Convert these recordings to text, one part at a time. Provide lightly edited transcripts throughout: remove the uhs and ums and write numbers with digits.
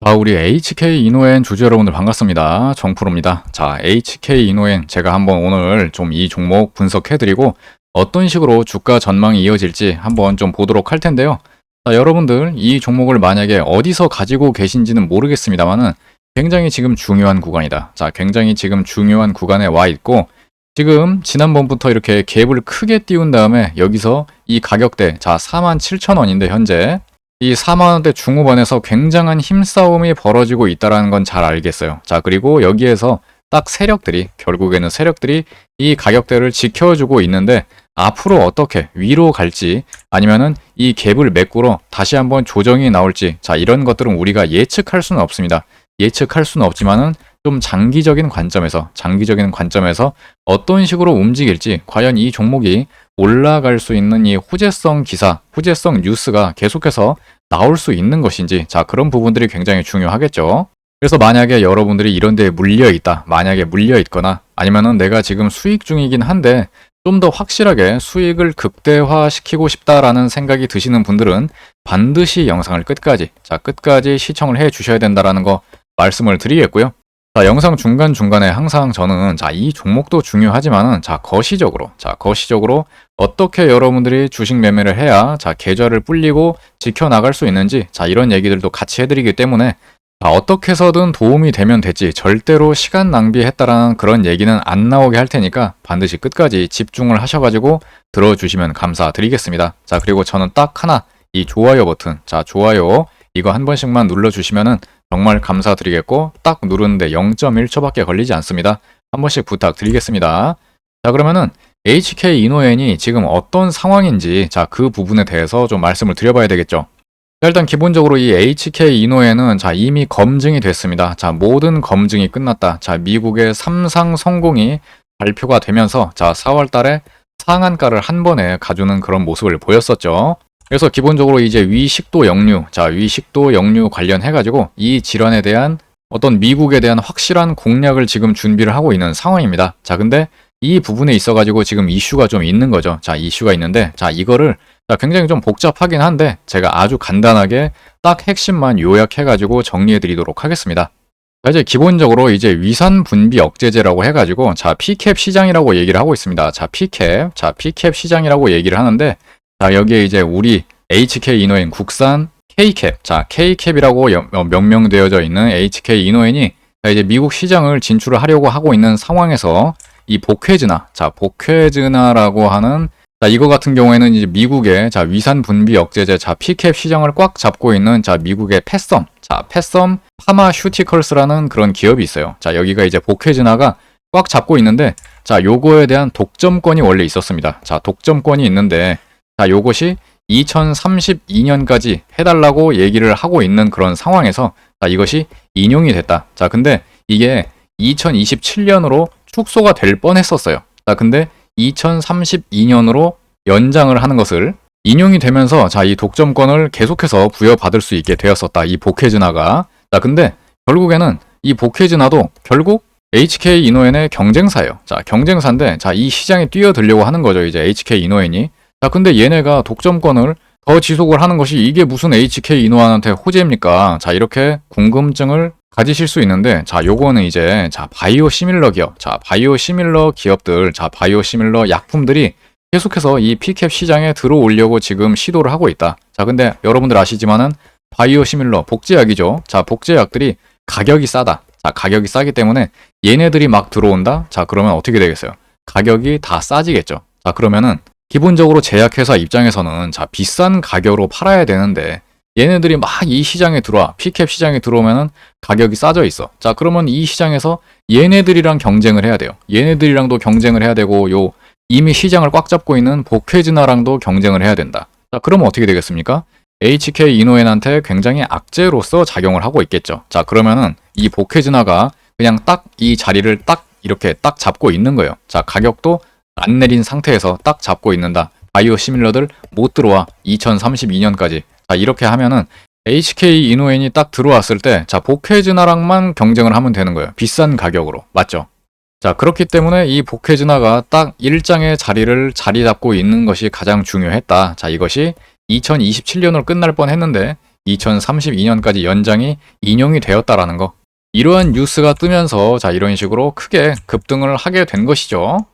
자, 우리 HK 이노엔 주주 여러분들 반갑습니다. 정프로입니다. 자, HK 이노엔 제가 한번 오늘 좀 이 종목 분석해드리고 어떤 식으로 주가 전망이 이어질지 한번 좀 보도록 할 텐데요. 자, 여러분들 이 종목을 만약에 어디서 가지고 계신지는 모르겠습니다만은 굉장히 지금 중요한 구간이다. 자, 굉장히 지금 중요한 구간에 와 있고 지금 지난번부터 이렇게 갭을 크게 띄운 다음에 여기서 이 가격대 자 47,000원인데 현재 이 4만원대 중후반에서 굉장한 힘싸움이 벌어지고 있다는 건 잘 알겠어요. 자, 그리고 여기에서 딱 세력들이 결국에는 세력들이 이 가격대를 지켜주고 있는데 앞으로 어떻게 위로 갈지 아니면은 이 갭을 메꾸러 다시 한번 조정이 나올지 자 이런 것들은 우리가 예측할 수는 없습니다. 예측할 수는 없지만은 좀 장기적인 관점에서 어떤 식으로 움직일지 과연 이 종목이 올라갈 수 있는 이 호재성 기사, 호재성 뉴스가 계속해서 나올 수 있는 것인지 자 그런 부분들이 굉장히 중요하겠죠. 그래서 만약에 여러분들이 이런 데에 물려 있다. 만약에 물려 있거나 아니면은 내가 지금 수익 중이긴 한데 좀 더 확실하게 수익을 극대화시키고 싶다라는 생각이 드시는 분들은 반드시 영상을 끝까지 시청을 해 주셔야 된다라는 거 말씀을 드리겠고요. 자, 영상 중간중간에 항상 저는 이 종목도 중요하지만은 거시적으로 어떻게 여러분들이 주식 매매를 해야 계좌를 불리고 지켜나갈 수 있는지 이런 얘기들도 같이 해드리기 때문에 어떻게 해서든 도움이 되면 됐지 절대로 시간 낭비했다라는 그런 얘기는 안 나오게 할 테니까 반드시 끝까지 집중을 하셔가지고 들어주시면 감사드리겠습니다. 자, 그리고 저는 딱 하나 이 좋아요 버튼 좋아요 이거 한 번씩만 눌러주시면은 정말 감사드리겠고 딱 누르는데 0.1초밖에 걸리지 않습니다. 한 번씩 부탁드리겠습니다. 자, 그러면은 HK 이노엔이 지금 어떤 상황인지 그 부분에 대해서 좀 말씀을 드려봐야 되겠죠. 자, 일단 기본적으로 이 HK 이노엔은 이미 검증이 됐습니다. 모든 검증이 끝났다. 미국의 삼상성공이 발표가 되면서 4월 달에 상한가를 한 번에 가주는 그런 모습을 보였었죠. 그래서 기본적으로 이제 위식도 역류 관련해가지고 이 질환에 대한 어떤 미국에 대한 확실한 공략을 지금 준비를 하고 있는 상황입니다. 자, 근데 이 부분에 있어가지고 지금 이슈가 좀 있는 거죠. 이슈가 있는데, 이거를 굉장히 좀 복잡하긴 한데 제가 아주 간단하게 딱 핵심만 요약해가지고 정리해드리도록 하겠습니다. 자, 이제 기본적으로 이제 위산 분비 억제제라고 해가지고 P캡 시장이라고 얘기를 하고 있습니다. P캡 시장이라고 얘기를 하는데. 자, 여기에 이제 우리 HK 이노엔 국산 K캡, K캡이라고 명명되어져 있는 HK 이노엔이 이제 미국 시장을 진출을 하려고 하고 있는 상황에서 이 보쾌즈나라고 하는 이거 같은 경우에는 이제 미국의 위산 분비 억제제 P캡 시장을 꽉 잡고 있는 미국의 패썸 파마슈티컬스라는 그런 기업이 있어요. 여기가 이제 보쾌즈나가 꽉 잡고 있는데 요거에 대한 독점권이 원래 있었습니다. 독점권이 있는데 요것이 2032년까지 해달라고 얘기를 하고 있는 그런 상황에서 이것이 인용이 됐다. 근데 이게 2027년으로 축소가 될 뻔했었어요. 근데 2032년으로 연장을 하는 것을 인용이 되면서 이 독점권을 계속해서 부여받을 수 있게 되었었다. 이 보쾌즈나가. 근데 결국에는 이 보쾌즈나도 결국 HK 이노엔의 경쟁사예요. 경쟁사인데 이 시장에 뛰어들려고 하는 거죠. 이제 HK 이노엔이. 근데 얘네가 독점권을 더 지속을 하는 것이 이게 무슨 HK 이노엔한테 호재입니까? 이렇게 궁금증을 가지실 수 있는데 요거는 이제 바이오시밀러 기업, 바이오시밀러 기업들, 바이오시밀러 약품들이 계속해서 이 P캡 시장에 들어오려고 지금 시도를 하고 있다. 근데 여러분들 아시지만은 바이오시밀러 복제약이죠. 복제약들이 가격이 싸다. 가격이 싸기 때문에 얘네들이 막 들어온다. 그러면 어떻게 되겠어요? 가격이 다 싸지겠죠. 그러면은 기본적으로 제약회사 입장에서는 비싼 가격으로 팔아야 되는데 얘네들이 막 이 시장에 들어와 P캡 시장에 들어오면은 가격이 싸져 있어. 그러면 이 시장에서 얘네들이랑 경쟁을 해야 돼요. 얘네들이랑도 경쟁을 해야 되고 이미 시장을 꽉 잡고 있는 보쾌즈나랑도 경쟁을 해야 된다. 그러면 어떻게 되겠습니까? HK 이노엔한테 굉장히 악재로서 작용을 하고 있겠죠. 그러면은 이 보쾌즈나가 그냥 딱 이 자리를 이렇게 딱 잡고 있는 거예요. 가격도 안 내린 상태에서 딱 잡고 있는다. 바이오시밀러들 못 들어와. 2032년까지. 이렇게 하면은 HK 이노엔이 딱 들어왔을 때 보쾌즈나랑만 경쟁을 하면 되는 거예요. 비싼 가격으로. 맞죠? 그렇기 때문에 이 보쾌즈나가 딱 일장의 자리 잡고 있는 것이 가장 중요했다. 이것이 2027년으로 끝날 뻔했는데 2032년까지 연장이 인용이 되었다라는 거. 이러한 뉴스가 뜨면서 자, 이런 식으로 크게 급등을 하게 된 것이죠.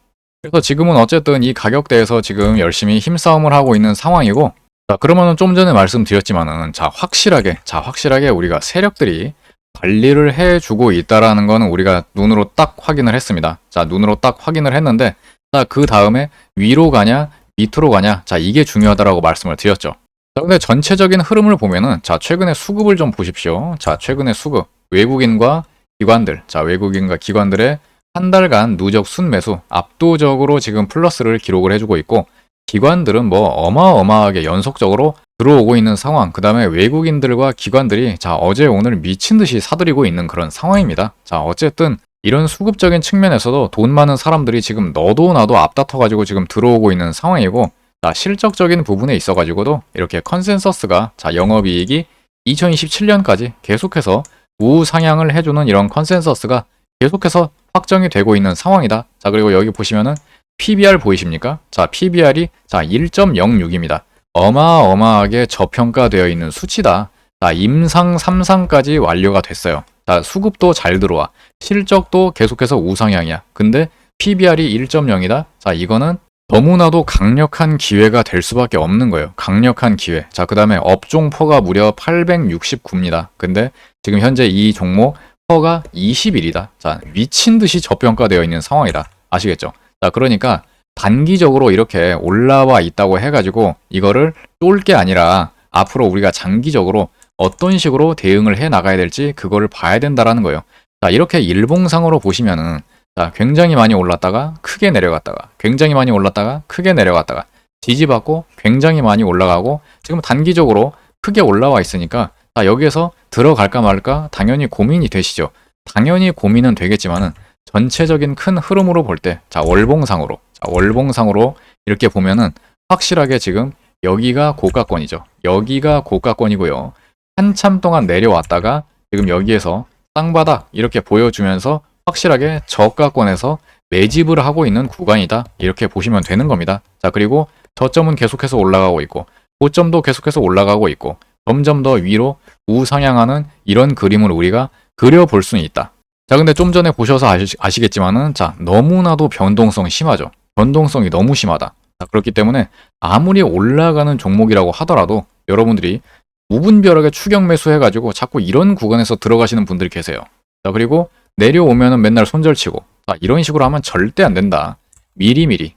그래서 지금은 어쨌든 이 가격대에서 지금 열심히 힘싸움을 하고 있는 상황이고, 자, 그러면은 좀 전에 말씀드렸지만은 확실하게 우리가 세력들이 관리를 해주고 있다라는 거는 우리가 눈으로 딱 확인을 했습니다. 자, 눈으로 딱 확인을 했는데, 자, 그 다음에 위로 가냐, 밑으로 가냐, 자, 이게 중요하다라고 말씀을 드렸죠. 자, 근데 전체적인 흐름을 보면은, 자, 최근에 수급을 좀 보십시오. 자, 최근에 수급, 외국인과 기관들의 한 달간 누적 순매수 압도적으로 지금 플러스를 기록을 해주고 있고, 기관들은 뭐 어마어마하게 연속적으로 들어오고 있는 상황, 그 다음에 외국인들과 기관들이 자, 어제 오늘 미친 듯이 사들이고 있는 그런 상황입니다. 자, 어쨌든 이런 수급적인 측면에서도 돈 많은 사람들이 지금 너도 나도 앞다퉈가지고 지금 들어오고 있는 상황이고, 자, 실적적인 부분에 있어가지고도 이렇게 컨센서스가 자, 영업이익이 2027년까지 계속해서 우상향을 해주는 이런 컨센서스가 계속해서 확정이 되고 있는 상황이다. 자, 그리고 여기 보시면은 PBR 보이십니까? 자, PBR이 자 1.06입니다. 어마어마하게 저평가되어 있는 수치다. 자, 임상 3상까지 완료가 됐어요. 자, 수급도 잘 들어와. 실적도 계속해서 우상향이야. 근데 PBR이 1.0이다. 자, 이거는 너무나도 강력한 기회가 될 수밖에 없는 거예요. 강력한 기회. 자, 그 다음에 업종퍼가 무려 869입니다. 근데 지금 현재 이 종목 퍼가 21이다. 자, 미친 듯이 저평가되어 있는 상황이다. 아시겠죠? 자, 그러니까 단기적으로 이렇게 올라와 있다고 해가지고 이거를 쫄 게 아니라 앞으로 우리가 장기적으로 어떤 식으로 대응을 해 나가야 될지 그거를 봐야 된다라는 거예요. 자, 이렇게 일봉상으로 보시면은 자, 굉장히 많이 올랐다가 크게 내려갔다가 굉장히 많이 올랐다가 크게 내려갔다가 지지받고 굉장히 많이 올라가고 지금 단기적으로 크게 올라와 있으니까 자, 여기에서 들어갈까 말까 당연히 고민이 되시죠. 당연히 고민은 되겠지만은 전체적인 큰 흐름으로 볼 때, 자, 월봉상으로 이렇게 보면은 확실하게 지금 여기가 고가권이죠. 여기가 고가권이고요. 한참 동안 내려왔다가 지금 여기에서 쌍바닥 이렇게 보여주면서 확실하게 저가권에서 매집을 하고 있는 구간이다. 이렇게 보시면 되는 겁니다. 자, 그리고 저점은 계속해서 올라가고 있고, 고점도 계속해서 올라가고 있고, 점점 더 위로 우상향하는 이런 그림을 우리가 그려볼 수는 있다. 자, 근데 좀 전에 보셔서 아시겠지만은 자, 너무나도 변동성이 심하죠. 변동성이 너무 심하다. 자, 그렇기 때문에 아무리 올라가는 종목이라고 하더라도 여러분들이 무분별하게 추격 매수해가지고 자꾸 이런 구간에서 들어가시는 분들이 계세요. 자, 그리고 내려오면은 맨날 손절치고, 자, 이런 식으로 하면 절대 안 된다. 미리미리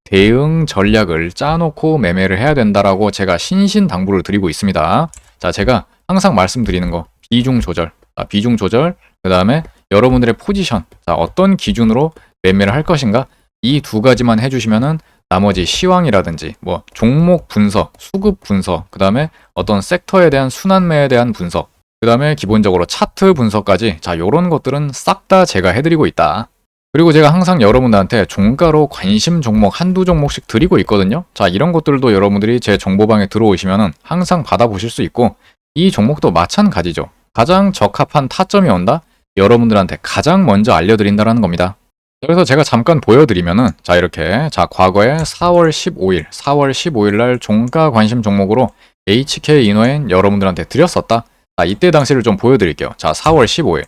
대응 전략을 짜놓고 매매를 해야 된다라고 제가 신신당부를 드리고 있습니다. 자, 제가 항상 말씀드리는 거, 비중 조절, 그 다음에 여러분들의 포지션, 자, 어떤 기준으로 매매를 할 것인가, 이 두 가지만 해주시면은 나머지 시황이라든지 뭐 종목 분석, 수급 분석, 그 다음에 어떤 섹터에 대한 순환매에 대한 분석, 그 다음에 기본적으로 차트 분석까지, 자, 요런 것들은 싹 다 제가 해드리고 있다. 그리고 제가 항상 여러분들한테 종가로 관심 종목 한두 종목씩 드리고 있거든요. 자, 이런 것들도 여러분들이 제 정보방에 들어오시면은 항상 받아보실 수 있고, 이 종목도 마찬가지죠. 가장 적합한 타점이 온다? 여러분들한테 가장 먼저 알려드린다라는 겁니다. 그래서 제가 잠깐 보여드리면은, 자, 이렇게, 자, 과거에 4월 15일 날 종가 관심 종목으로 HK 이노엔 여러분들한테 드렸었다. 자, 이때 당시를 좀 보여드릴게요. 자, 4월 15일.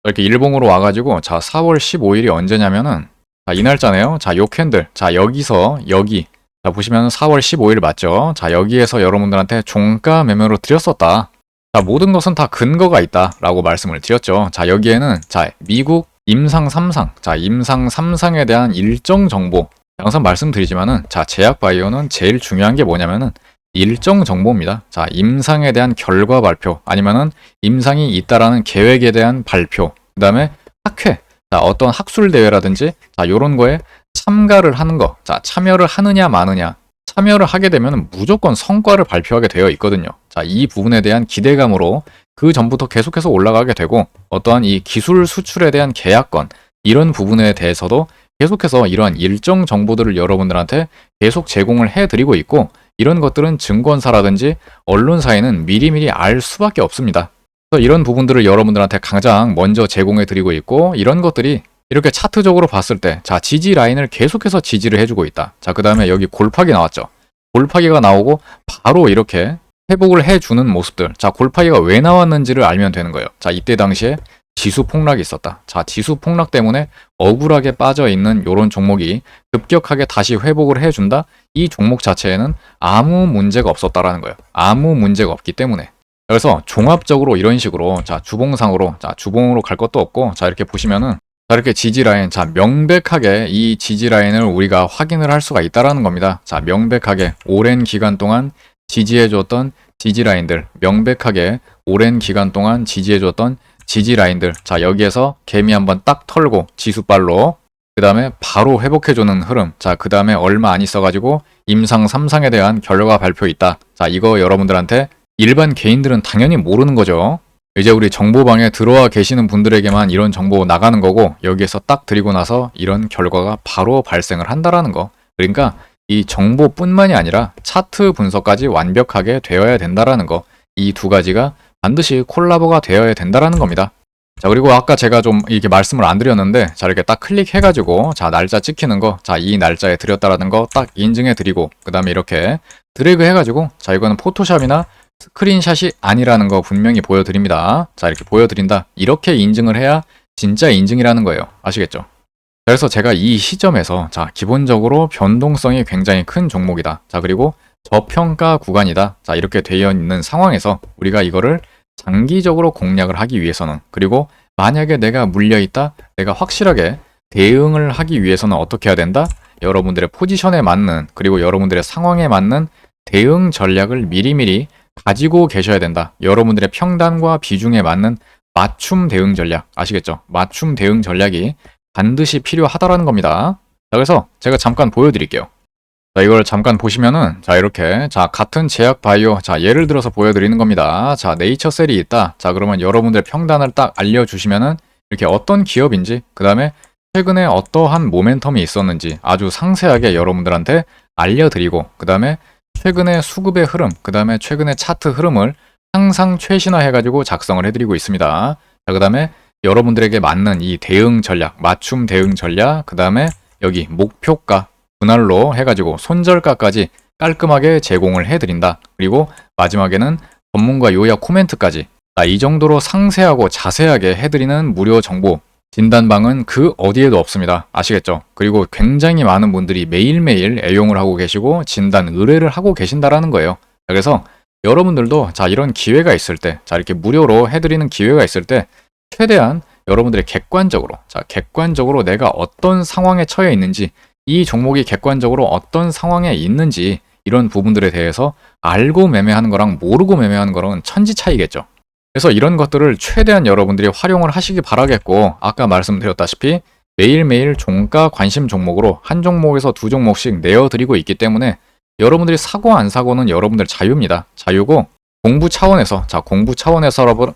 이렇게 일봉으로 와가지고, 자, 4월 15일이 언제냐면은, 자, 이 날짜네요. 자, 요 캔들. 자, 여기서, 여기. 자, 보시면 4월 15일 맞죠? 자, 여기에서 여러분들한테 종가 매매로 드렸었다. 자, 모든 것은 다 근거가 있다라고 말씀을 드렸죠. 자, 여기에는, 자, 미국 임상 3상. 자, 임상 3상에 대한 일정 정보. 항상 말씀드리지만은, 자, 제약바이오는 제일 중요한 게 뭐냐면은, 일정 정보입니다. 자, 임상에 대한 결과 발표, 아니면은 임상이 있다라는 계획에 대한 발표, 그 다음에 학회, 자, 어떤 학술 대회라든지, 자, 요런 거에 참가를 하는 거, 자, 참여를 하느냐 마느냐, 참여를 하게 되면 무조건 성과를 발표하게 되어 있거든요. 자, 이 부분에 대한 기대감으로 그 전부터 계속해서 올라가게 되고, 어떠한 이 기술 수출에 대한 계약권, 이런 부분에 대해서도 계속해서 이러한 일정 정보들을 여러분들한테 계속 제공을 해드리고 있고, 이런 것들은 증권사라든지 언론사에는 미리미리 알 수밖에 없습니다. 그래서 이런 부분들을 여러분들한테 가장 먼저 제공해 드리고 있고, 이런 것들이 이렇게 차트적으로 봤을 때, 자, 지지 라인을 계속해서 지지를 해주고 있다. 자, 그 다음에 여기 골파기 나왔죠. 골파기가 나오고 바로 이렇게 회복을 해주는 모습들. 자, 골파이가 왜 나왔는지를 알면 되는 거예요. 자, 이때 당시에 지수 폭락이 있었다. 자, 지수 폭락 때문에 억울하게 빠져 있는 요런 종목이 급격하게 다시 회복을 해준다. 이 종목 자체에는 아무 문제가 없었다라는 거예요. 아무 문제가 없기 때문에. 그래서 종합적으로 이런 식으로, 자, 주봉상으로, 자, 주봉으로 갈 것도 없고, 자, 이렇게 보시면은, 자, 이렇게 지지라인, 자, 명백하게 이 지지라인을 우리가 확인을 할 수가 있다라는 겁니다. 자, 명백하게 오랜 기간 동안 지지해줬던 지지라인들, 명백하게 오랜 기간 동안 지지해줬던 지지라인들. 자, 여기에서 개미 한번 딱 털고 지수발로, 그 다음에 바로 회복해주는 흐름. 자, 그 다음에 얼마 안 있어가지고 임상 3상에 대한 결과 발표 있다. 자, 이거 여러분들한테 일반 개인들은 당연히 모르는 거죠. 이제 우리 정보방에 들어와 계시는 분들에게만 이런 정보 나가는 거고, 여기에서 딱 드리고 나서 이런 결과가 바로 발생을 한다라는 거. 그러니까 이 정보뿐만이 아니라 차트 분석까지 완벽하게 되어야 된다라는 거. 이 두 가지가 반드시 콜라보가 되어야 된다라는 겁니다. 자, 그리고 아까 제가 좀 이렇게 말씀을 안 드렸는데, 자, 이렇게 딱 클릭해가지고, 자, 날짜 찍히는 거, 자, 이 날짜에 드렸다라는 거 딱 인증해 드리고, 그 다음에 이렇게 드래그 해가지고, 자, 이거는 포토샵이나 스크린샷이 아니라는 거 분명히 보여드립니다. 자, 이렇게 보여드린다. 이렇게 인증을 해야 진짜 인증이라는 거예요. 아시겠죠? 그래서 제가 이 시점에서, 자, 기본적으로 변동성이 굉장히 큰 종목이다. 자, 그리고 저평가 구간이다. 자, 이렇게 되어 있는 상황에서 우리가 이거를 장기적으로 공략을 하기 위해서는, 그리고 만약에 내가 물려있다, 내가 확실하게 대응을 하기 위해서는 어떻게 해야 된다? 여러분들의 포지션에 맞는, 그리고 여러분들의 상황에 맞는 대응 전략을 미리미리 가지고 계셔야 된다. 여러분들의 평단과 비중에 맞는 맞춤 대응 전략, 아시겠죠? 맞춤 대응 전략이 반드시 필요하다라는 겁니다. 자, 그래서 제가 잠깐 보여드릴게요. 자, 이걸 잠깐 보시면은, 자, 이렇게, 자, 같은 제약 바이오, 자, 예를 들어서 보여드리는 겁니다. 자, 네이처셀이 있다. 자, 그러면 여러분들 평단을 딱 알려주시면은, 이렇게 어떤 기업인지, 그 다음에 최근에 어떠한 모멘텀이 있었는지 아주 상세하게 여러분들한테 알려드리고, 그 다음에 최근의 수급의 흐름, 그 다음에 최근의 차트 흐름을 항상 최신화해가지고 작성을 해드리고 있습니다. 자, 그 다음에 여러분들에게 맞는 이 대응 전략, 맞춤 대응 전략, 그 다음에 여기 목표가, 분할로 해가지고 손절가까지 깔끔하게 제공을 해드린다. 그리고 마지막에는 전문가 요약 코멘트까지, 이 정도로 상세하고 자세하게 해드리는 무료 정보 진단방은 그 어디에도 없습니다. 아시겠죠? 그리고 굉장히 많은 분들이 매일매일 애용을 하고 계시고 진단 의뢰를 하고 계신다라는 거예요. 그래서 여러분들도, 자, 이런 기회가 있을 때, 자, 이렇게 무료로 해드리는 기회가 있을 때 최대한 여러분들의 객관적으로, 자, 객관적으로 내가 어떤 상황에 처해 있는지, 이 종목이 객관적으로 어떤 상황에 있는지, 이런 부분들에 대해서 알고 매매하는 거랑 모르고 매매하는 거랑 천지 차이겠죠. 그래서 이런 것들을 최대한 여러분들이 활용을 하시기 바라겠고, 아까 말씀드렸다시피 매일매일 종가 관심 종목으로 한 종목에서 두 종목씩 내어드리고 있기 때문에 여러분들이 사고 안 사고는 여러분들 자유입니다. 자유고, 공부 차원에서, 자, 공부 차원에서라도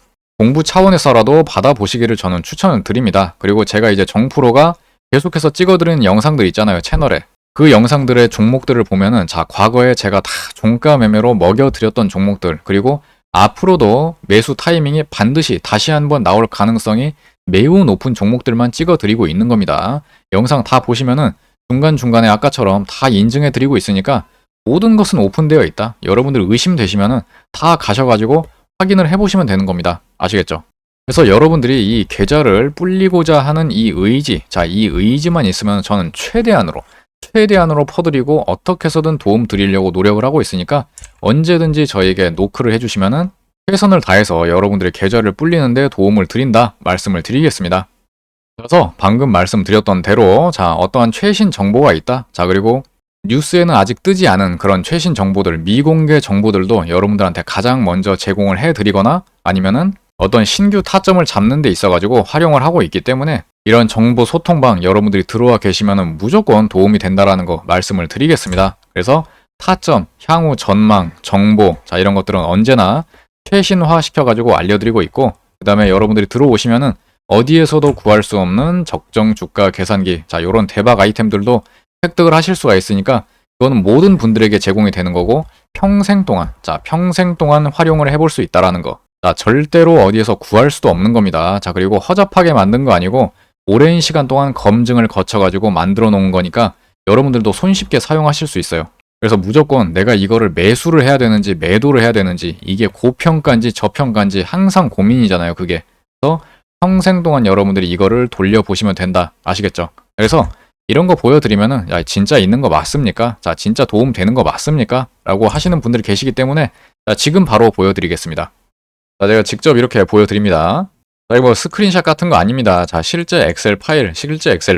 받아보시기를 저는 추천을 드립니다. 그리고 제가 이제 정프로가 계속해서 찍어드리는 영상들 있잖아요, 채널에. 그 영상들의 종목들을 보면은, 자, 과거에 제가 다 종가 매매로 먹여드렸던 종목들, 그리고 앞으로도 매수 타이밍이 반드시 다시 한번 나올 가능성이 매우 높은 종목들만 찍어드리고 있는 겁니다. 영상 다 보시면은 중간중간에 아까처럼 다 인증해드리고 있으니까 모든 것은 오픈되어 있다. 여러분들 의심되시면은 다 가셔가지고 확인을 해보시면 되는 겁니다. 아시겠죠? 그래서 여러분들이 이 계좌를 불리고자 하는 이 의지, 자, 이 의지만 있으면 저는 최대한으로 퍼드리고 어떻게 해서든 도움 드리려고 노력을 하고 있으니까 언제든지 저에게 노크를 해주시면은 최선을 다해서 여러분들의 계좌를 불리는데 도움을 드린다 말씀을 드리겠습니다. 그래서 방금 말씀드렸던 대로, 자, 어떠한 최신 정보가 있다. 자, 그리고 뉴스에는 아직 뜨지 않은 그런 최신 정보들, 미공개 정보들도 여러분들한테 가장 먼저 제공을 해드리거나 아니면은 어떤 신규 타점을 잡는 데 있어가지고 활용을 하고 있기 때문에 이런 정보 소통방 여러분들이 들어와 계시면 무조건 도움이 된다라는 거 말씀을 드리겠습니다. 그래서 타점, 향후 전망, 정보, 자, 이런 것들은 언제나 최신화 시켜가지고 알려드리고 있고, 그 다음에 여러분들이 들어오시면은 어디에서도 구할 수 없는 적정 주가 계산기, 자, 요런 대박 아이템들도 획득을 하실 수가 있으니까 이거는 모든 분들에게 제공이 되는 거고 평생 동안, 자, 평생 동안 활용을 해볼 수 있다라는 거. 자, 절대로 어디에서 구할 수도 없는 겁니다. 자, 그리고 허접하게 만든 거 아니고 오랜 시간 동안 검증을 거쳐가지고 만들어 놓은 거니까 여러분들도 손쉽게 사용하실 수 있어요. 그래서 무조건 내가 이거를 매수를 해야 되는지 매도를 해야 되는지 이게 고평가인지 저평가인지 항상 고민이잖아요, 그게. 그래서 평생 동안 여러분들이 이거를 돌려보시면 된다. 아시겠죠? 그래서 이런 거 보여드리면은 야, 진짜 있는 거 맞습니까? 자, 진짜 도움 되는 거 맞습니까? 라고 하시는 분들이 계시기 때문에 자, 지금 바로 보여드리겠습니다. 자, 제가 직접 이렇게 보여드립니다. 자, 이거 뭐 스크린샷 같은 거 아닙니다. 자, 실제 엑셀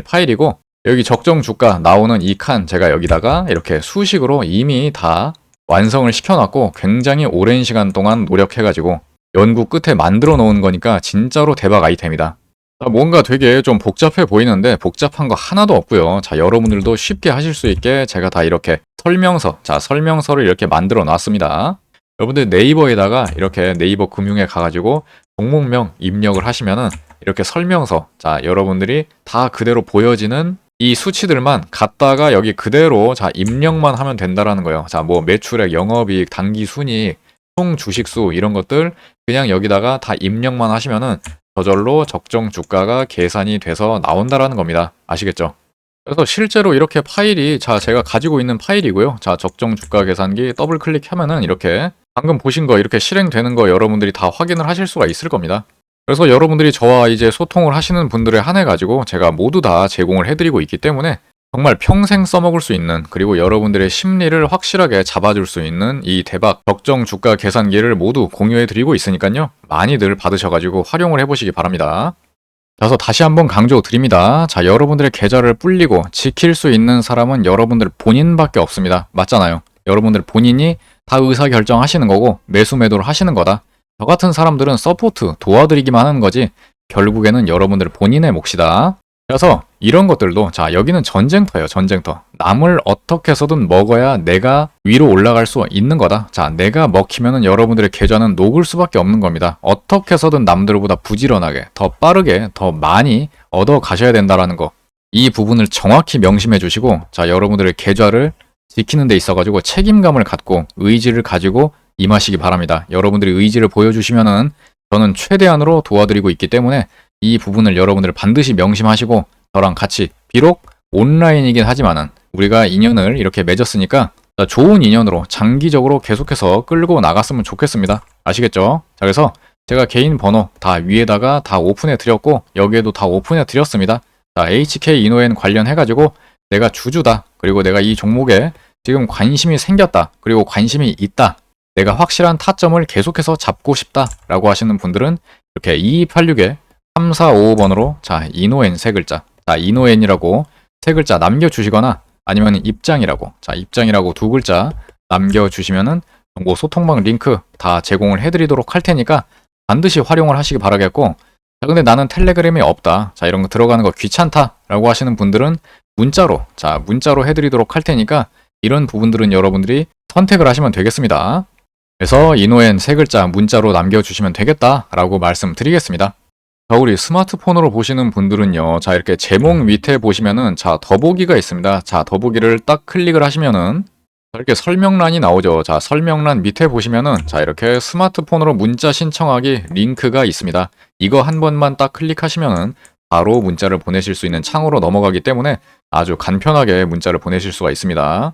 파일이고 여기 적정 주가 나오는 이 칸 제가 여기다가 이렇게 수식으로 이미 다 완성을 시켜놨고 굉장히 오랜 시간 동안 노력해가지고 연구 끝에 만들어 놓은 거니까 진짜로 대박 아이템이다. 자, 뭔가 되게 좀 복잡해 보이는데 복잡한 거 하나도 없고요. 자, 여러분들도 쉽게 하실 수 있게 제가 다 이렇게 설명서를 이렇게 만들어 놨습니다. 여러분들 네이버에다가 이렇게 네이버 금융에 가가지고 종목명 입력을 하시면은 이렇게 설명서, 자, 여러분들이 다 그대로 보여지는 이 수치들만 갖다가 여기 그대로 자, 입력만 하면 된다라는 거예요. 자, 뭐 매출액, 영업이익, 당기순이익, 총 주식수 이런 것들 그냥 여기다가 다 입력만 하시면은 저절로 적정 주가가 계산이 돼서 나온다라는 겁니다. 아시겠죠? 그래서 실제로 이렇게 파일이 자, 제가 가지고 있는 파일이고요. 자, 적정 주가 계산기 더블 클릭하면은 이렇게 방금 보신 거 이렇게 실행되는 거 여러분들이 다 확인을 하실 수가 있을 겁니다. 그래서 여러분들이 저와 이제 소통을 하시는 분들에 한해 가지고 제가 모두 다 제공을 해드리고 있기 때문에 정말 평생 써먹을 수 있는 그리고 여러분들의 심리를 확실하게 잡아줄 수 있는 이 대박 적정 주가 계산기를 모두 공유해드리고 있으니까요. 많이들 받으셔가지고 활용을 해보시기 바랍니다. 그래서 다시 한번 강조 드립니다. 자, 여러분들의 계좌를 불리고 지킬 수 있는 사람은 여러분들 본인밖에 없습니다. 맞잖아요. 여러분들 본인이 다 의사결정하시는 거고 매수 매도를 하시는 거다. 저 같은 사람들은 서포트 도와드리기만 하는 거지 결국에는 여러분들 본인의 몫이다. 그래서 이런 것들도 자, 여기는 전쟁터예요. 전쟁터. 남을 어떻게 해서든 먹어야 내가 위로 올라갈 수 있는 거다. 자, 내가 먹히면은 여러분들의 계좌는 녹을 수밖에 없는 겁니다. 어떻게 해서든 남들보다 부지런하게 더 빠르게 더 많이 얻어 가셔야 된다라는 거. 이 부분을 정확히 명심해 주시고 자, 여러분들의 계좌를 지키는 데 있어 가지고 책임감을 갖고 의지를 가지고 임하시기 바랍니다. 여러분들이 의지를 보여주시면은 저는 최대한으로 도와드리고 있기 때문에 이 부분을 여러분들 반드시 명심하시고 저랑 같이 비록 온라인이긴 하지만은 우리가 인연을 이렇게 맺었으니까 좋은 인연으로 장기적으로 계속해서 끌고 나갔으면 좋겠습니다. 아시겠죠? 자, 그래서 제가 개인 번호 다 위에다가 다 오픈해 드렸고 여기에도 다 오픈해 드렸습니다. 자, HK 이노엔 관련해가지고 내가 주주다. 그리고 내가 이 종목에 지금 관심이 생겼다. 그리고 관심이 있다. 내가 확실한 타점을 계속해서 잡고 싶다. 라고 하시는 분들은 이렇게 2286에 3455번으로 자, 이노엔 세 글자. 자, 이노엔이라고 세 글자 남겨주시거나 아니면 입장이라고. 자, 입장이라고 두 글자 남겨주시면은 정보 소통방 링크 다 제공을 해드리도록 할 테니까 반드시 활용을 하시기 바라겠고, 자, 근데 나는 텔레그램이 없다. 자, 이런 거 들어가는 거 귀찮다. 라고 하시는 분들은 문자로, 자, 문자로 해드리도록 할 테니까 이런 부분들은 여러분들이 선택을 하시면 되겠습니다. 그래서 이노엔 세 글자 문자로 남겨주시면 되겠다. 라고 말씀드리겠습니다. 자, 우리 스마트폰으로 보시는 분들은요. 자, 이렇게 제목 밑에 보시면은 자, 더보기가 있습니다. 자, 더보기를 딱 클릭을 하시면은 이렇게 설명란이 나오죠. 자, 설명란 밑에 보시면은 자, 이렇게 스마트폰으로 문자 신청하기 링크가 있습니다. 이거 한 번만 딱 클릭하시면은 바로 문자를 보내실 수 있는 창으로 넘어가기 때문에 아주 간편하게 문자를 보내실 수가 있습니다.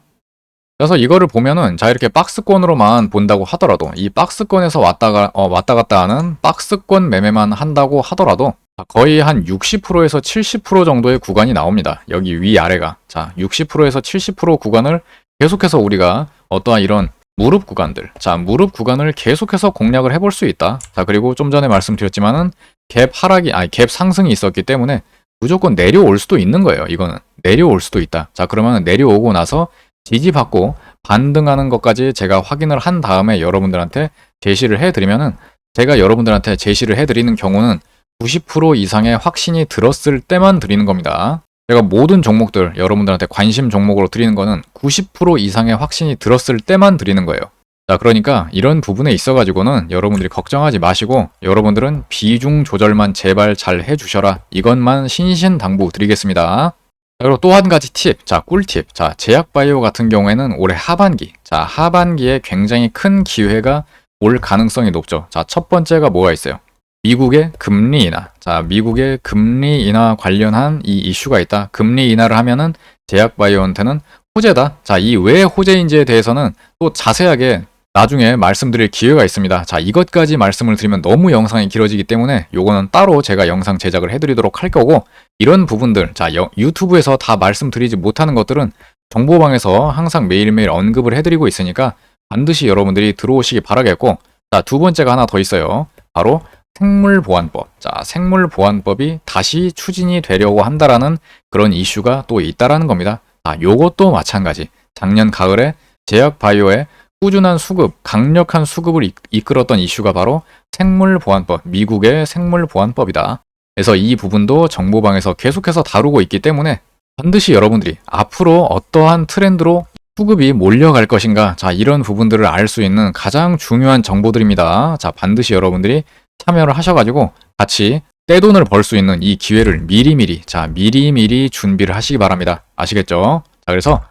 그래서 이거를 보면은 자, 이렇게 박스권으로만 본다고 하더라도 이 박스권에서 왔다 갔다 하는 박스권 매매만 한다고 하더라도 거의 한 60%에서 70% 정도의 구간이 나옵니다. 여기 위아래가. 자, 60%에서 70% 구간을 계속해서 우리가 어떠한 이런 무릎 구간들, 자, 무릎 구간을 계속해서 공략을 해볼 수 있다. 자, 그리고 좀 전에 말씀드렸지만은 갭 상승이 있었기 때문에 무조건 내려올 수도 있는 거예요. 이거는 내려올 수도 있다. 자, 그러면 내려오고 나서 지지받고 반등하는 것까지 제가 확인을 한 다음에 여러분들한테 제시를 해드리면은 제가 여러분들한테 제시를 해드리는 경우는 90% 이상의 확신이 들었을 때만 드리는 겁니다. 제가 모든 종목들 여러분들한테 관심 종목으로 드리는 거는 90% 이상의 확신이 들었을 때만 드리는 거예요. 자, 그러니까 이런 부분에 있어가지고는 여러분들이 걱정하지 마시고 여러분들은 비중 조절만 제발 잘 해주셔라. 이것만 신신당부 드리겠습니다. 그리고 또 한 가지 팁, 자, 꿀팁. 자, 제약바이오 같은 경우에는 올해 하반기, 자, 하반기에 굉장히 큰 기회가 올 가능성이 높죠. 자, 첫 번째가 뭐가 있어요? 미국의 금리 인하. 자, 미국의 금리 인하 관련한 이 이슈가 있다. 금리 인하를 하면은 제약바이오한테는 호재다. 자, 이 왜 호재인지에 대해서는 또 자세하게 나중에 말씀드릴 기회가 있습니다. 자, 이것까지 말씀을 드리면 너무 영상이 길어지기 때문에 요거는 따로 제가 영상 제작을 해드리도록 할 거고, 이런 부분들, 자, 유튜브에서 다 말씀드리지 못하는 것들은 정보방에서 항상 매일매일 언급을 해드리고 있으니까 반드시 여러분들이 들어오시기 바라겠고, 자, 두 번째가 하나 더 있어요. 바로 생물보안법. 자, 생물보안법이 다시 추진이 되려고 한다라는 그런 이슈가 또 있다라는 겁니다. 자, 요것도 마찬가지. 작년 가을에 제약바이오의 꾸준한 수급, 강력한 수급을 이끌었던 이슈가 바로 생물보안법, 미국의 생물보안법이다. 그래서 이 부분도 정보방에서 계속해서 다루고 있기 때문에 반드시 여러분들이 앞으로 어떠한 트렌드로 수급이 몰려갈 것인가, 자, 이런 부분들을 알 수 있는 가장 중요한 정보들입니다. 자, 반드시 여러분들이 참여를 하셔가지고 같이 떼돈을 벌 수 있는 이 기회를 미리미리 준비를 하시기 바랍니다. 아시겠죠? 자, 그래서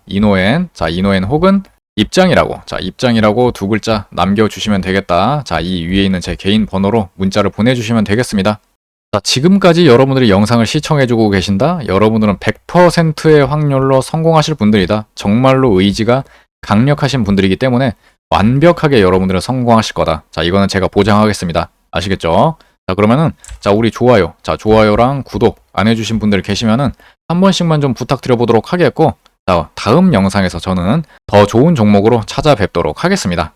이노엔 혹은 입장이라고 두 글자 남겨주시면 되겠다. 자, 이 위에 있는 제 개인 번호로 문자를 보내주시면 되겠습니다. 자, 지금까지 여러분들이 영상을 시청해주고 계신다. 여러분들은 100%의 확률로 성공하실 분들이다. 정말로 의지가 강력하신 분들이기 때문에 완벽하게 여러분들은 성공하실 거다. 자, 이거는 제가 보장하겠습니다. 아시겠죠? 자, 그러면은, 자, 우리 좋아요. 자, 좋아요랑 구독 안 해주신 분들 계시면은 한 번씩만 좀 부탁드려 보도록 하겠고, 자, 다음 영상에서 저는 더 좋은 종목으로 찾아뵙도록 하겠습니다.